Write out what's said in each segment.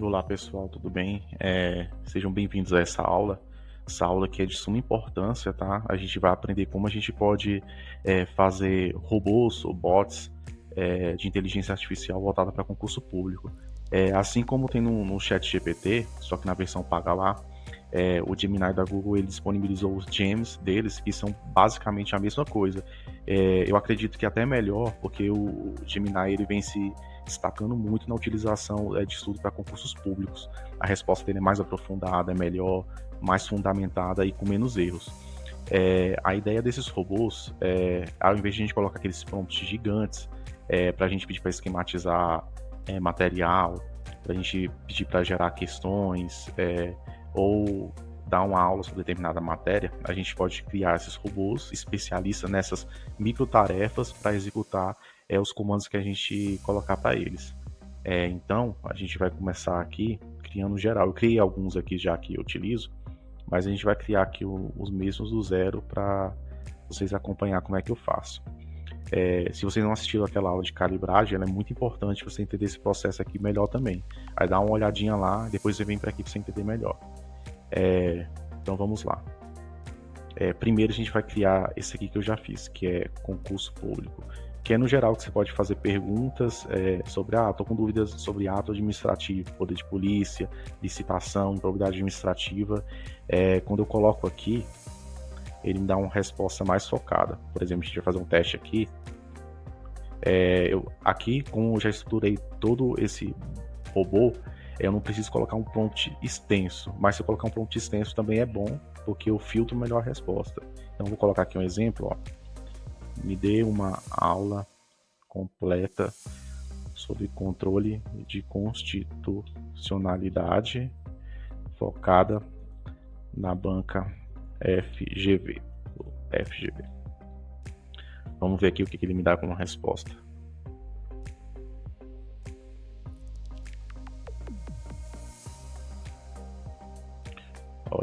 Olá pessoal, tudo bem? Sejam bem-vindos a essa aula que é de suma importância, tá? A gente vai aprender como a gente pode fazer robôs ou bots de inteligência artificial voltada para concurso público. Assim como tem no ChatGPT, só que na versão paga lá, o Gemini da Google ele disponibilizou os gems deles, que são basicamente a mesma coisa. Eu acredito que até melhor, porque o Gemini ele vem se destacando muito na utilização de estudo para concursos públicos. A resposta dele é mais aprofundada, é melhor, mais fundamentada e com menos erros. A ideia desses robôs, ao invés de a gente colocar aqueles prompts gigantes, para a gente pedir para esquematizar material, para a gente pedir para gerar questões, ou dar uma aula sobre determinada matéria, a gente pode criar esses robôs especialistas nessas micro tarefas para executar os comandos que a gente colocar para eles. Então, a gente vai começar aqui criando geral. Eu criei alguns aqui já que eu utilizo, mas a gente vai criar aqui os mesmos do zero para vocês acompanhar como é que eu faço. Se vocês não assistiram aquela aula de calibragem, ela é muito importante você entender esse processo aqui melhor também. Aí dá uma olhadinha lá, depois você vem para aqui para você entender melhor. Então vamos lá. Primeiro a gente vai criar esse aqui que eu já fiz, que é concurso público, que é no geral que você pode fazer perguntas sobre, tô com dúvidas sobre ato administrativo, poder de polícia, licitação, improbidade administrativa. Quando eu coloco aqui, ele me dá uma resposta mais focada. Por exemplo, a gente vai fazer um teste aqui. Aqui, como eu já estruturei todo esse robô, eu não preciso colocar um prompt extenso, mas se eu colocar um prompt extenso também é bom, porque eu filtro melhor a resposta. Então, vou colocar aqui um exemplo. Me dê uma aula completa sobre controle de constitucionalidade focada na banca FGV. Vamos ver aqui o que ele me dá como resposta.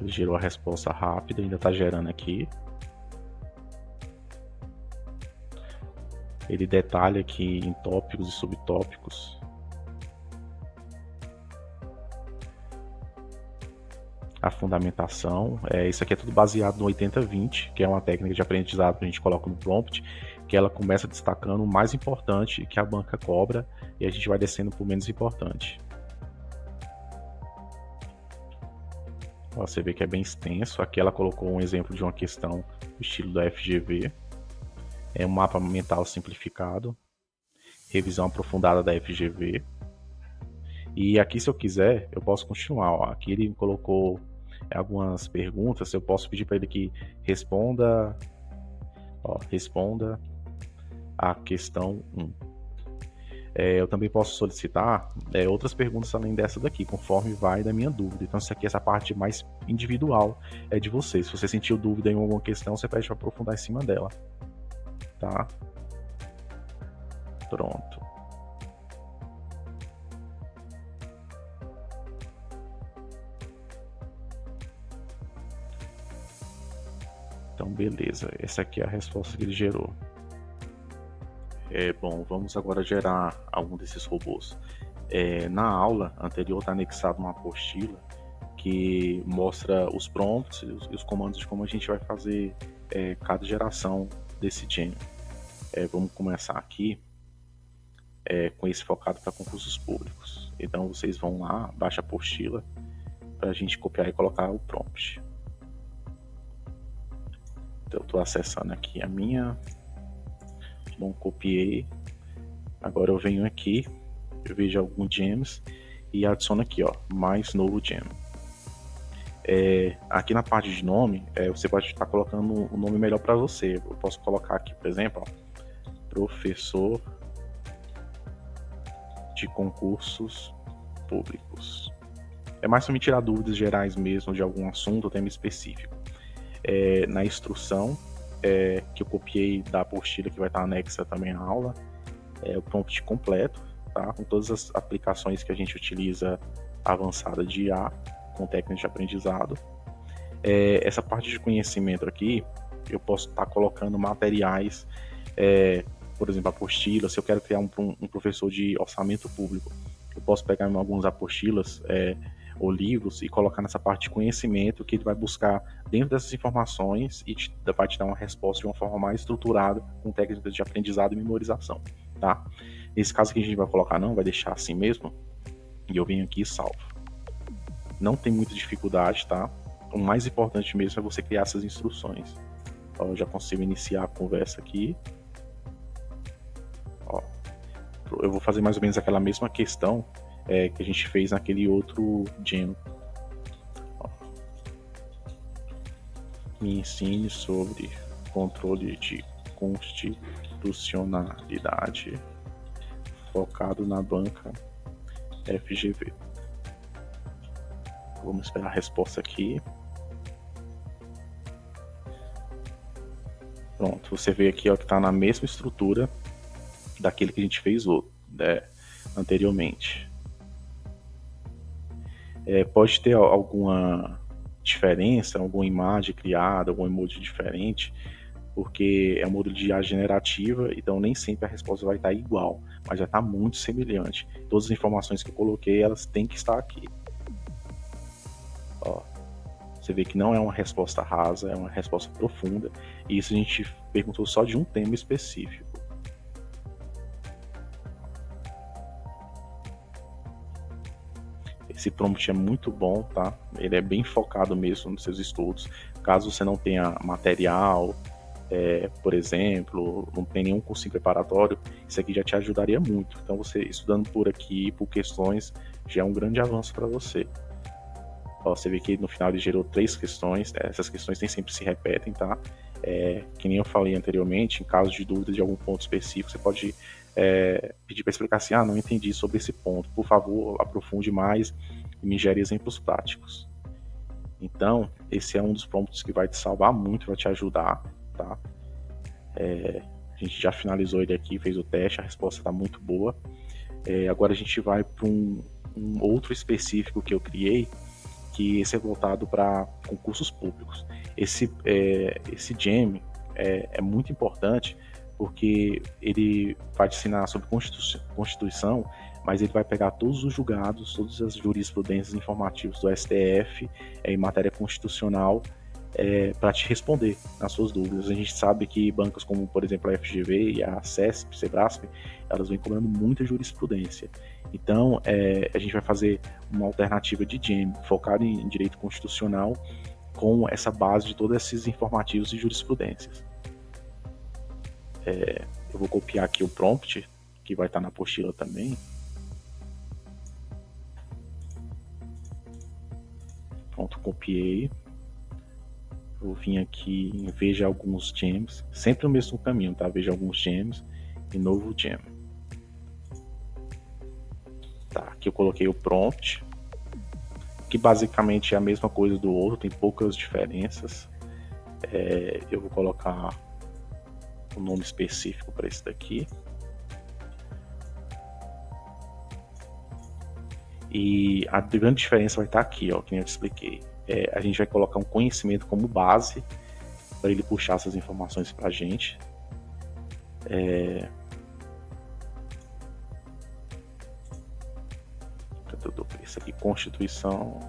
Ele gerou a resposta rápida, ainda está gerando aqui. Ele detalha aqui em tópicos e subtópicos. A fundamentação. Isso aqui é tudo baseado no 80-20, que é uma técnica de aprendizado que a gente coloca no prompt, que ela começa destacando o mais importante que a banca cobra e a gente vai descendo para o menos importante. Você vê que é bem extenso. Aqui ela colocou um exemplo de uma questão do estilo da FGV. É um mapa mental simplificado. Revisão aprofundada da FGV. E aqui, se eu quiser, eu posso continuar. Aqui ele colocou algumas perguntas. Eu posso pedir para ele que responda a questão 1. Eu também posso solicitar outras perguntas além dessa daqui, conforme vai da minha dúvida. Então, isso aqui, essa parte mais individual é de você. Se você sentiu dúvida em alguma questão, você pede para aprofundar em cima dela. Tá? Pronto. Então, beleza. Essa aqui é a resposta que ele gerou. Bom, vamos agora gerar algum desses robôs. Na aula anterior está anexado uma apostila que mostra os prompts e os comandos de como a gente vai fazer cada geração desse gene. Vamos começar aqui com esse focado para concursos públicos. Então vocês vão lá, baixa a apostila para a gente copiar e colocar o prompt. Então eu estou acessando aqui a minha. Bom, copiei. Agora eu venho aqui, eu vejo alguns gems e adiciono aqui, mais novo gem. Aqui na parte de nome, você pode estar colocando um nome melhor para você. Eu posso colocar aqui, por exemplo, professor de concursos públicos. É mais para me tirar dúvidas gerais mesmo de algum assunto ou tema específico. Na instrução, que eu copiei da apostila que vai estar anexa também à aula, o prompt completo, tá? Com todas as aplicações que a gente utiliza avançada de IA, com técnicas de aprendizado. Essa parte de conhecimento aqui, eu posso estar colocando materiais, por exemplo, apostila. Se eu quero criar um professor de orçamento público, eu posso pegar algumas apostilas ou livros e colocar nessa parte de conhecimento que ele vai buscar dentro dessas informações e vai te dar uma resposta de uma forma mais estruturada, com técnicas de aprendizado e memorização, tá? Nesse caso aqui a gente vai colocar não, vai deixar assim mesmo, e eu venho aqui e salvo. Não tem muita dificuldade, tá? O mais importante mesmo é você criar essas instruções. Ó, eu já consigo iniciar a conversa aqui. Ó, eu vou fazer mais ou menos aquela mesma questão que a gente fez naquele outro gem. Me ensine sobre controle de constitucionalidade focado na banca FGV. Vamos esperar a resposta aqui. Pronto, você vê aqui ó, que está na mesma estrutura daquele que a gente fez anteriormente. Pode ter alguma diferença, alguma imagem criada, algum emoji diferente, porque é um modelo de IA generativa, então nem sempre a resposta vai estar igual, mas já está muito semelhante. Todas as informações que eu coloquei, elas têm que estar aqui. Ó, você vê que não é uma resposta rasa, é uma resposta profunda, e isso a gente perguntou só de um tema específico. Esse prompt é muito bom, tá? Ele é bem focado mesmo nos seus estudos. Caso você não tenha material, por exemplo, não tem nenhum cursinho preparatório, isso aqui já te ajudaria muito. Então você estudando por aqui, por questões, já é um grande avanço para você. Ó, você vê que no final ele gerou 3 questões, essas questões nem sempre se repetem, tá? Que nem eu falei anteriormente, em caso de dúvida de algum ponto específico, você pode pedir para explicar assim, não entendi sobre esse ponto, por favor, aprofunde mais e me gere exemplos práticos. Então, esse é um dos prompts que vai te salvar muito, vai te ajudar, tá? A gente já finalizou ele aqui, fez o teste, a resposta está muito boa. Agora a gente vai para um outro específico que eu criei, que esse é voltado para concursos públicos. Esse gem é muito importante porque ele vai te ensinar sobre Constituição, mas ele vai pegar todos os julgados, todas as jurisprudências informativas do STF em matéria constitucional para te responder nas suas dúvidas. A gente sabe que bancos como, por exemplo, a FGV e a CESP, Sebrasp, elas vêm cobrando muita jurisprudência. Então, a gente vai fazer uma alternativa de gem focada em direito constitucional com essa base de todos esses informativos e jurisprudências. Eu vou copiar aqui o prompt, que vai estar na apostila também. Pronto, copiei. Eu vim aqui em veja alguns gems, sempre no mesmo caminho, tá? Veja alguns gems e novo gem. Tá, aqui eu coloquei o prompt, que basicamente é a mesma coisa do outro, tem poucas diferenças. Eu vou colocar um nome específico para esse daqui. E a grande diferença vai estar aqui, ó, que nem eu te expliquei. A gente vai colocar um conhecimento como base para ele puxar essas informações para a gente. Esse aqui, Constituição.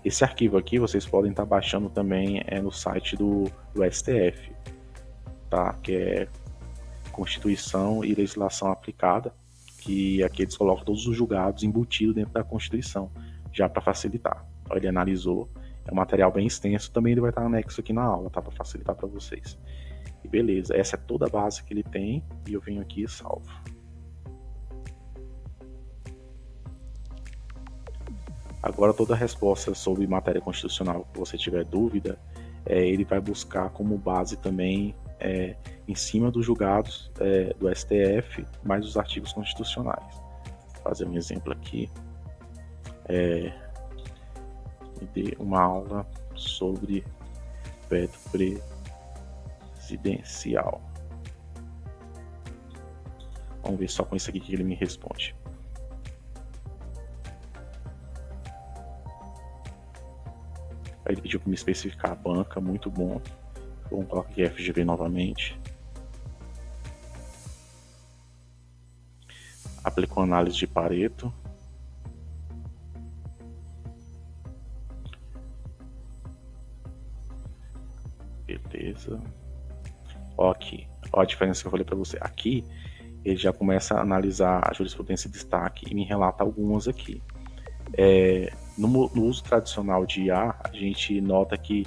Esse arquivo aqui vocês podem estar baixando também no site do STF, tá? Que é Constituição e Legislação Aplicada, que aqui eles colocam todos os julgados embutidos dentro da Constituição, já para facilitar. Ele analisou, é um material bem extenso, também ele vai estar anexo aqui na aula, tá? Para facilitar para vocês. E beleza, essa é toda a base que ele tem, e eu venho aqui e salvo. Agora toda a resposta sobre matéria constitucional que você tiver dúvida, ele vai buscar como base também em cima dos julgados do STF, mais os artigos constitucionais. Vou fazer um exemplo aqui. Me dê uma aula sobre veto presidencial. Vamos ver só com isso aqui que ele me responde. Aí ele pediu para me especificar a banca, muito bom. Vamos colocar aqui FGV novamente. Aplicou análise de Pareto. Beleza. Ó aqui, ó a diferença que eu falei para você. Aqui, ele já começa a analisar a jurisprudência de destaque e me relata algumas aqui. No uso tradicional de IA, a gente nota que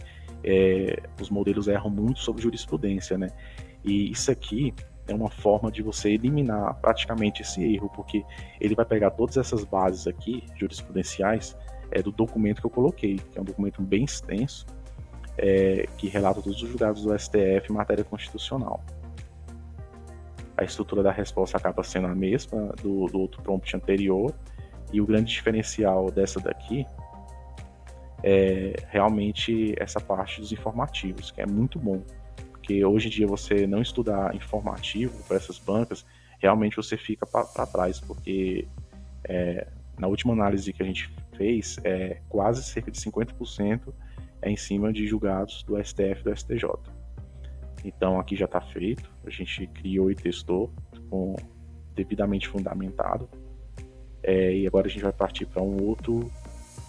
os modelos erram muito sobre jurisprudência, né? E isso aqui é uma forma de você eliminar praticamente esse erro, porque ele vai pegar todas essas bases aqui, jurisprudenciais, do documento que eu coloquei, que é um documento bem extenso, que relata todos os julgados do STF em matéria constitucional. A estrutura da resposta acaba sendo a mesma do outro prompt anterior, e o grande diferencial dessa daqui é realmente essa parte dos informativos, que é muito bom, porque hoje em dia você não estudar informativo para essas bancas, realmente você fica para trás, porque na última análise que a gente fez, quase cerca de 50% é em cima de julgados do STF e do STJ. Então aqui já está feito, a gente criou e testou devidamente fundamentado, e agora a gente vai partir para um outro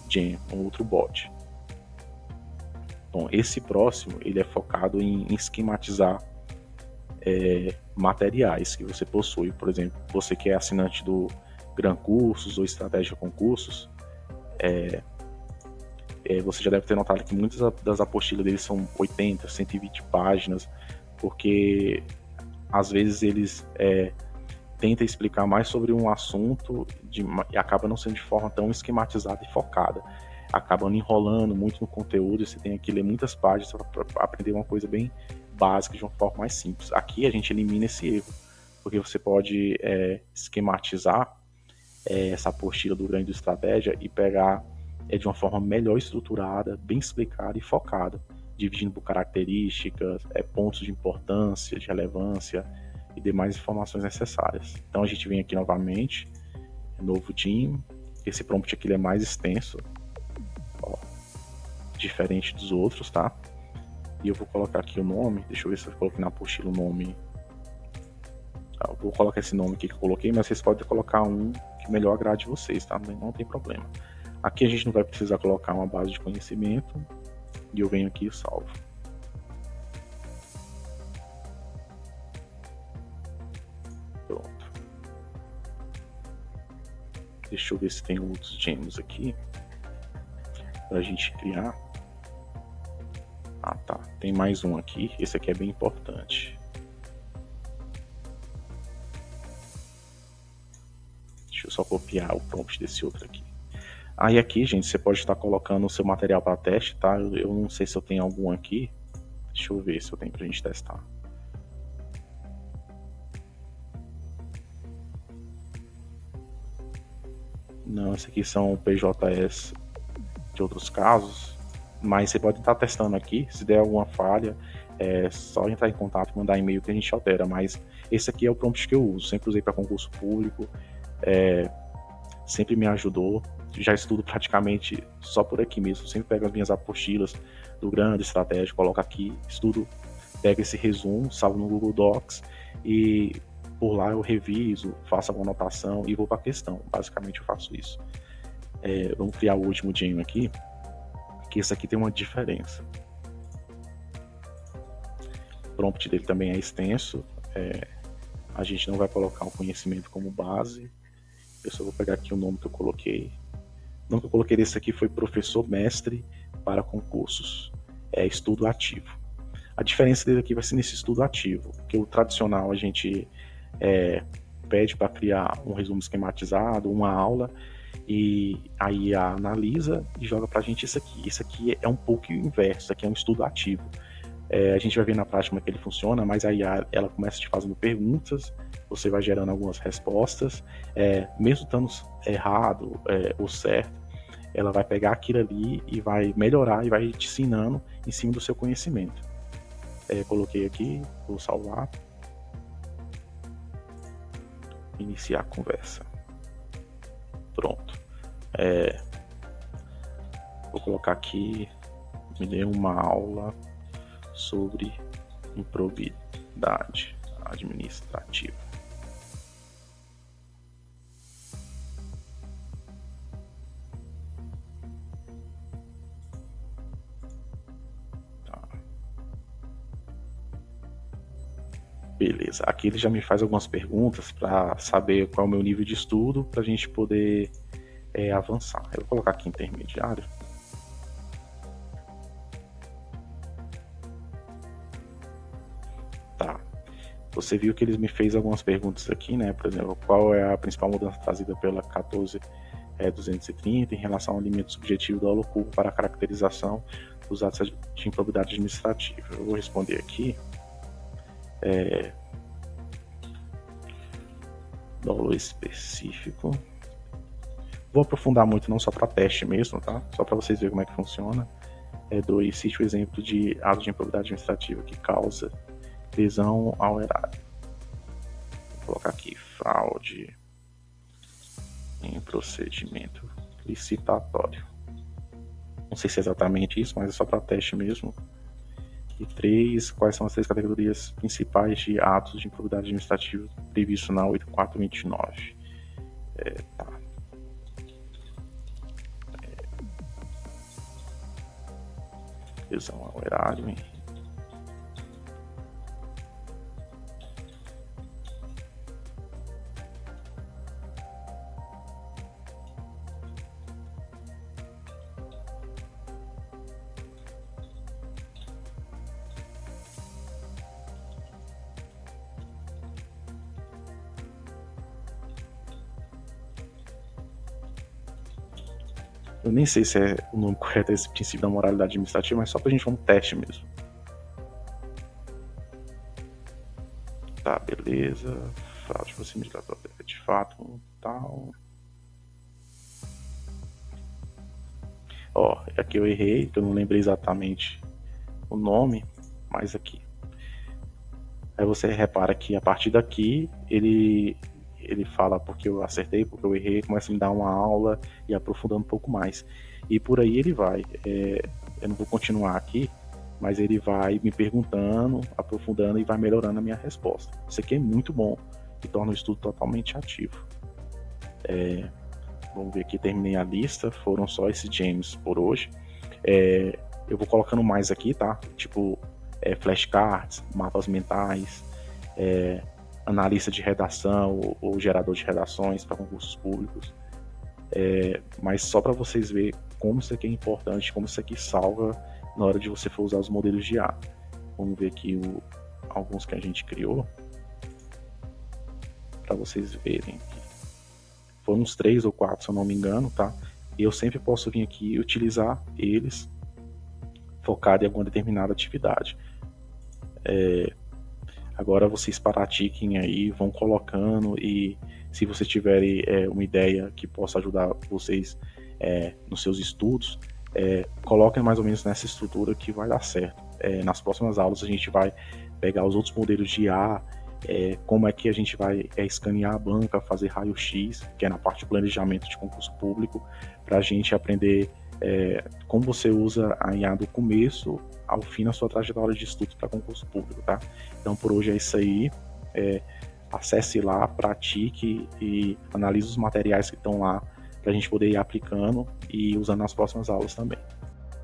gen, um outro bot. Bom, esse próximo ele é focado em esquematizar materiais que você possui. Por exemplo, você que é assinante do Gran Cursos ou Estratégia Concursos, você já deve ter notado que muitas das apostilas deles são 80, 120 páginas, porque às vezes eles tentam explicar mais sobre um assunto e acaba não sendo de forma tão esquematizada e focada. Acabam enrolando muito no conteúdo e você tem que ler muitas páginas para aprender uma coisa bem básica de uma forma mais simples. Aqui a gente elimina esse erro, porque você pode esquematizar essa apostila do grande estratégia e pegar de uma forma melhor estruturada, bem explicada e focada, dividindo por características, pontos de importância, de relevância e demais informações necessárias. Então a gente vem aqui novamente, novo team, esse prompt aqui é mais extenso, diferente dos outros, tá? E eu vou colocar aqui o nome, deixa eu ver se eu coloquei na apostila o nome. Eu vou colocar esse nome aqui que eu coloquei, mas vocês podem colocar um que melhor agrade vocês, tá? Não tem problema. Aqui a gente não vai precisar colocar uma base de conhecimento, e eu venho aqui e salvo. Pronto. Deixa eu ver se tem outros gems aqui pra gente criar. Ah, tá. Tem mais um aqui. Esse aqui é bem importante. Deixa eu só copiar o prompt desse outro aqui. Aí aqui, gente, você pode estar colocando o seu material para teste, tá? Eu não sei se eu tenho algum aqui. Deixa eu ver se eu tenho pra gente testar. Não, esses aqui são PJS de outros casos, mas você pode estar testando aqui. Se der alguma falha, é só entrar em contato e mandar e-mail que a gente altera. Mas esse aqui é o prompt que eu uso, sempre usei para concurso público, sempre me ajudou. Já estudo praticamente só por aqui mesmo, sempre pego as minhas apostilas do grande estratégia, coloco aqui, estudo, pego esse resumo, salvo no Google Docs e por lá eu reviso, faço alguma anotação e vou para a questão. Basicamente eu faço isso. Vamos criar o último gem aqui, que esse aqui tem uma diferença. O prompt dele também é extenso, a gente não vai colocar o conhecimento como base, eu só vou pegar aqui o nome que eu coloquei. O nome que eu coloquei desse aqui foi professor mestre para concursos, estudo ativo. A diferença dele aqui vai ser nesse estudo ativo, porque o tradicional a gente pede para criar um resumo esquematizado, uma aula, e aí analisa e joga para a gente isso aqui. Isso aqui é um pouco o inverso, isso aqui é um estudo ativo. A gente vai ver na prática como é que ele funciona, mas aí ela começa te fazendo perguntas, você vai gerando algumas respostas, mesmo estando errado ou certo, ela vai pegar aquilo ali e vai melhorar e vai te ensinando em cima do seu conhecimento. Coloquei aqui, vou salvar, iniciar a conversa. Pronto. Vou colocar aqui, me dê uma aula sobre improbidade administrativa. Tá. Beleza, aqui ele já me faz algumas perguntas para saber qual é o meu nível de estudo, para a gente poder avançar. Eu vou colocar aqui intermediário. Tá. Você viu que ele me fez algumas perguntas aqui, né? Por exemplo, qual é a principal mudança trazida pela 14.230 em relação ao limite subjetivo do aula cubo para a caracterização dos atos de improbidade administrativa? Eu vou responder aqui. Dolo específico. Vou aprofundar muito, não só para teste mesmo, tá? Só para vocês verem como é que funciona. Cite o exemplo de ato de improbidade administrativa que causa lesão ao erário. Vou colocar aqui fraude em procedimento licitatório. Não sei se é exatamente isso, mas é só para teste mesmo. E 3, quais são as 3 categorias principais de atos de improbidade administrativa previsto na 8429? Tá. Lesão ao erário, hein? Eu nem sei se é o nome correto esse princípio da moralidade administrativa, mas só pra gente fazer um teste mesmo. Tá, beleza. Fraude procedimental de fato, tal. Ó, aqui eu errei, que eu não lembrei exatamente o nome, mas aqui. Aí você repara que a partir daqui ele fala porque eu acertei, porque eu errei, começa a me dar uma aula e aprofundando um pouco mais. E por aí ele vai. Eu não vou continuar aqui, mas ele vai me perguntando, aprofundando e vai melhorando a minha resposta. Isso aqui é muito bom e torna o estudo totalmente ativo. Vamos ver aqui, terminei a lista, foram só esses James por hoje. Eu vou colocando mais aqui, tá? Tipo, flashcards, mapas mentais, analista de redação ou gerador de redações para concursos públicos. Mas só para vocês verem como isso aqui é importante, como isso aqui salva na hora de você for usar os modelos de IA. Vamos ver aqui alguns que a gente criou para vocês verem. Foram uns 3 ou 4, se eu não me engano, tá? E eu sempre posso vir aqui e utilizar eles focado em alguma determinada atividade. Agora vocês pratiquem aí, vão colocando, e se vocês tiverem uma ideia que possa ajudar vocês nos seus estudos, coloquem mais ou menos nessa estrutura que vai dar certo. Nas próximas aulas a gente vai pegar os outros modelos de IA, como é que a gente vai escanear a banca, fazer raio-x, que é na parte de planejamento de concurso público, para a gente aprender como você usa a IA do começo ao fim na sua trajetória de estudo para concurso público, tá? Então por hoje é isso aí. Acesse lá, pratique e analise os materiais que estão lá para a gente poder ir aplicando e usando nas próximas aulas também.